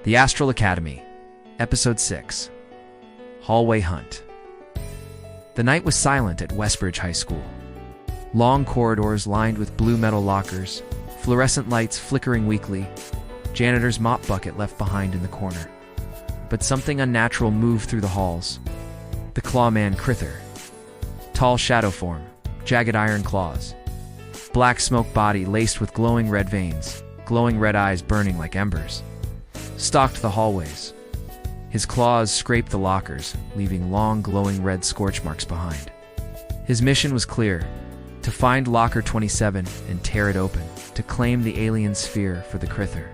The Astral Academy, Episode 6, Hallway Hunt. The night was silent at Westbridge High School. Long corridors lined with blue metal lockers, fluorescent lights flickering weakly, janitor's mop bucket left behind in the corner. But something unnatural moved through the halls. The Claw Man Krythar. Tall shadow form, jagged iron claws. Black smoke body laced with glowing red veins, glowing red eyes burning like embers. Stalked the hallways. His claws scraped the lockers, leaving long glowing red scorch marks behind. His mission was clear: to find Locker 27 and tear it open, to claim the alien sphere for the Krythar.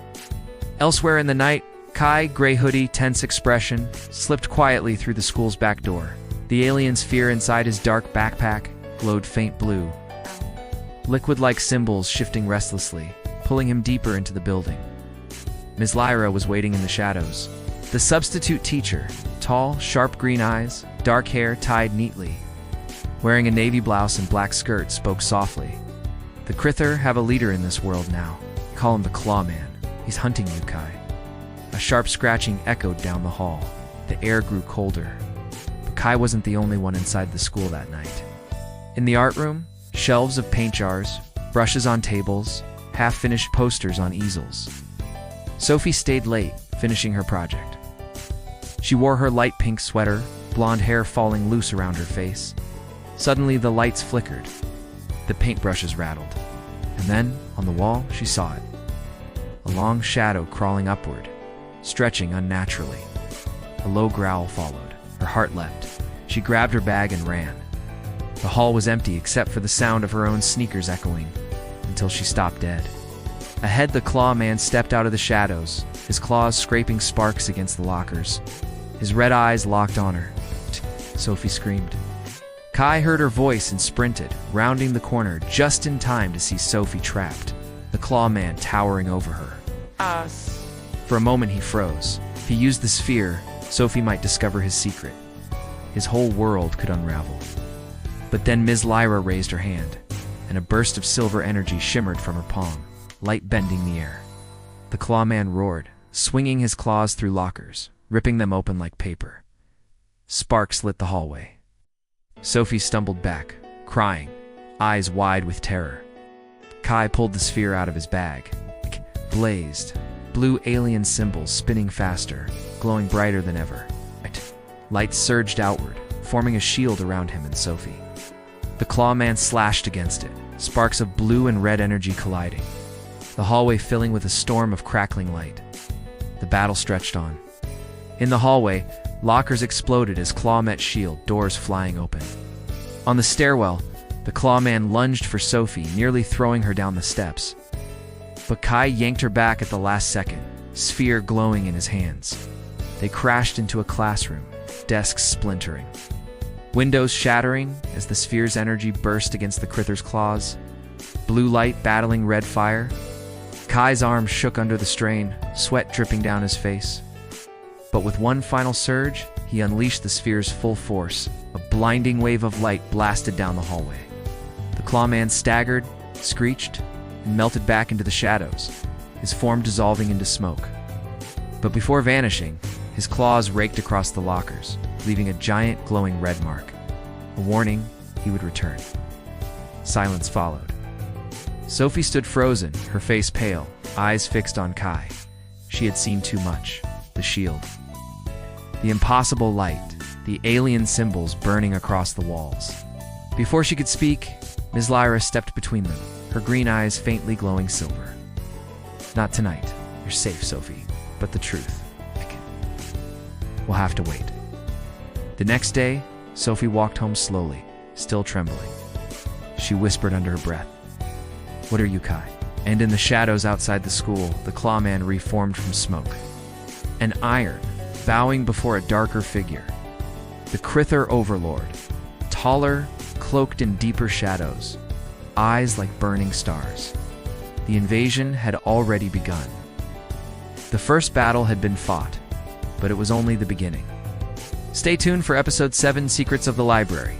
Elsewhere in the night, Kai, gray hoodie, tense expression, slipped quietly through the school's back door. The alien sphere inside his dark backpack glowed faint blue, liquid-like symbols shifting restlessly, pulling him deeper into the building. Ms. Lyra was waiting in the shadows. The substitute teacher, tall, sharp green eyes, dark hair tied neatly, wearing a navy blouse and black skirt, spoke softly. The Krythar have a leader in this world now. Call him the Claw Man. He's hunting you, Kai. A sharp scratching echoed down the hall. The air grew colder. But Kai wasn't the only one inside the school that night. In the art room, shelves of paint jars, brushes on tables, half-finished posters on easels. Sophie stayed late, finishing her project. She wore her light pink sweater, blonde hair falling loose around her face. Suddenly, the lights flickered. The paintbrushes rattled. And then, on the wall, she saw it. A long shadow crawling upward, stretching unnaturally. A low growl followed. Her heart leapt. She grabbed her bag and ran. The hall was empty except for the sound of her own sneakers echoing, until she stopped dead. Ahead, the Claw Man stepped out of the shadows, his claws scraping sparks against the lockers. His red eyes locked on her. Sophie screamed. Kai heard her voice and sprinted, rounding the corner just in time to see Sophie trapped, the Claw Man towering over her. Us. For a moment he froze. If he used the sphere, Sophie might discover his secret. His whole world could unravel. But then Ms. Lyra raised her hand, and a burst of silver energy shimmered from her palm, light bending the air. The Claw Man roared, swinging his claws through lockers, ripping them open like paper. Sparks lit the hallway. Sophie stumbled back, crying, eyes wide with terror. Kai pulled the sphere out of his bag. Blazed, blue alien symbols spinning faster, glowing brighter than ever. Light surged outward, forming a shield around him and Sophie. The Claw Man slashed against it, sparks of blue and red energy colliding. The hallway filling with a storm of crackling light. The battle stretched on. In the hallway, lockers exploded as Claw met shield, doors flying open. On the stairwell, the Claw Man lunged for Sophie, nearly throwing her down the steps. But Kai yanked her back at the last second, sphere glowing in his hands. They crashed into a classroom, desks splintering. Windows shattering as the sphere's energy burst against the Krythar's claws. Blue light battling red fire. Kai's arm shook under the strain, sweat dripping down his face. But with one final surge, he unleashed the sphere's full force. A blinding wave of light blasted down the hallway. The Claw Man staggered, screeched, and melted back into the shadows, his form dissolving into smoke. But before vanishing, his claws raked across the lockers, leaving a giant glowing red mark. A warning he would return. Silence followed. Sophie stood frozen, her face pale, eyes fixed on Kai. She had seen too much. The shield. The impossible light, the alien symbols burning across the walls. Before she could speak, Ms. Lyra stepped between them, her green eyes faintly glowing silver. Not tonight. You're safe, Sophie. But the truth. We'll have to wait. The next day, Sophie walked home slowly, still trembling. She whispered under her breath, "What are you, Kai?" And in the shadows outside the school, the Claw Man reformed from smoke. An iron, bowing before a darker figure. The Krythar Overlord, taller, cloaked in deeper shadows, eyes like burning stars. The invasion had already begun. The first battle had been fought, but it was only the beginning. Stay tuned for Episode 7, Secrets of the Library.